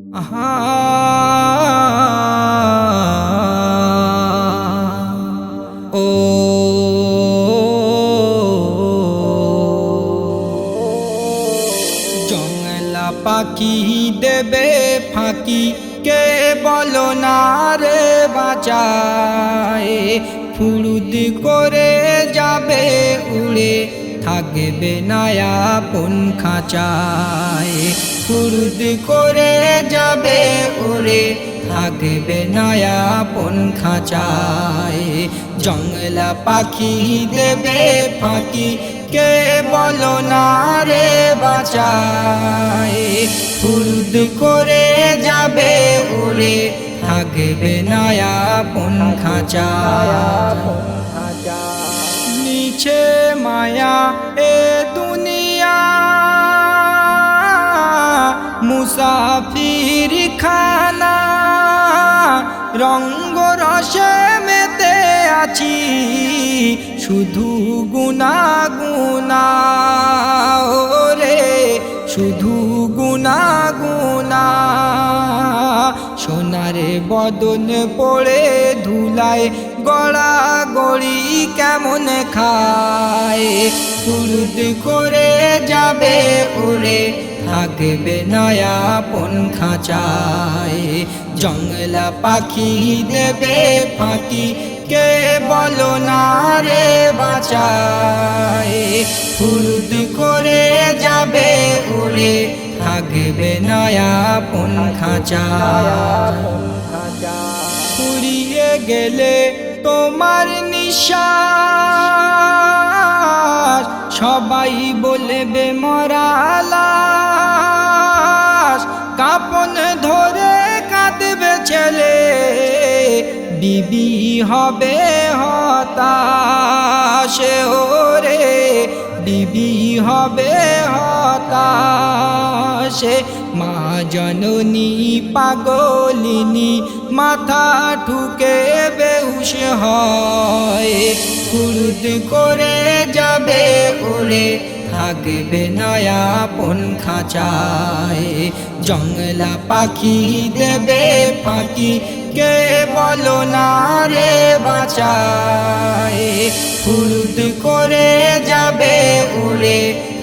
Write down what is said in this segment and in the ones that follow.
আহা ও জংলা পাখি দেবে ফাঁকি কে বলো না রে বাঁচায় ফুরুদ করে যাবে উড়ে থাকবে না আপন খাঁচায় ফুরুদ করে যাবে উড়ে থাকবে না আপন খাঁচায় জংলা পাখি দেবে ফাঁকি কে বলো না রে বাঁচায় ফুরুদ করে যাবে উড়ে থাকবে না আপন খাঁচায় নিচে মায়া এ দুনিয়া মুসাফির খানা রঙ্গ রসে মেতে আছি শুধু গুনা গুনা ওরে শুধু গুনা গুনা সোনারে বদন পড়ে ধুলায় গড়া গড়ি কেমন খায় ফুরুদ করে যাবে উড়ে থাকবে না আপন খাঁচায় জংলা পাখি দেবে ফাঁকি কে বলো না রে বাঁচায় ফুরুদ করে যাবে উড়ে থাকবে না আপন খাঁচায় ফুরিয়ে গেলে তোমার নিঃশ্বাস সবাই বলবে মরা লাশ কাপন ধরে কাঁদবে ছেলে বিবি হবে হতাশ ওরে বিবি হবে হতাশ মা জননী পাগলিনী মাথা ঠুকে বেহুশ হয় ফুরুদ করে যাবে উড়ে থাকবে না আপন খাঁচায় জংলা পাখি দেবে ফাঁকি কে বলো না রে বাঁচায় ফুরুদ করে যাবে উড়ে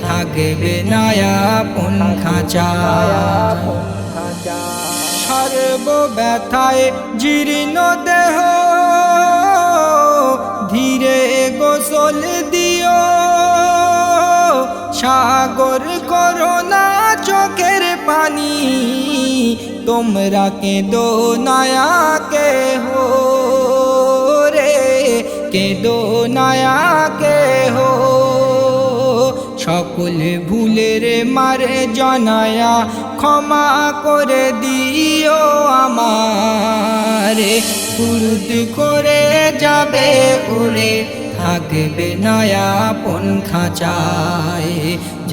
থাকবে না আপন খাঁচায় সর্ব ব্যথায় জীর্ণ দেহ ধীরে গোসল দিও সাগর করো না চোখের পানি তোমরা কেঁদো নায়া কে হো রে কেঁদো নায়া কে হো সকল ভুলের মারে জানায়া ক্ষমা করে দিও আমারে ফুরুদ করে যাবে উড়ে থাকবে না আপন খাঁচায়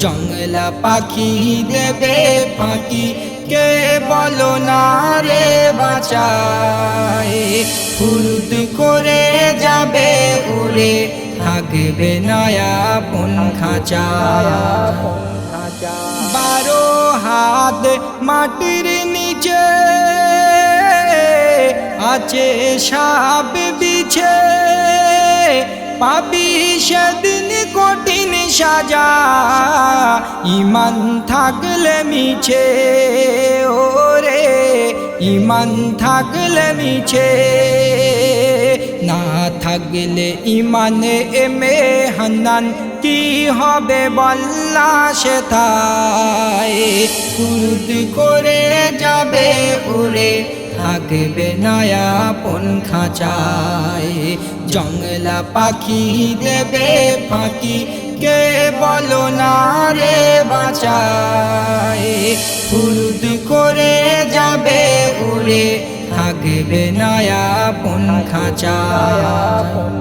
জংলা পাখি দেবে ফাঁকি কে বলো না রে বাঁচায় ফুরুদ করে যাবে উড়ে থাকবে না আপন খাঁচায় 12 হাত মাটির নিচে আছে সাপ বিছে পাবি সেদিন কঠিন সাজা ইমান থাকলে মিছে ওরে ইমান থাকলে মিছে না থাকলে ইমানে এমে হান্নান কি হবে বল্লা সেথায় ফুরুদ করে যাবে উড়ে থাকবে না আপন খাঁচায় জংলা পাখি দেবে ফাঁকি কে বলো না রে বাঁচায় ফুরুদ করে যাবে উড়ে থাকবে না আপন খাঁচায়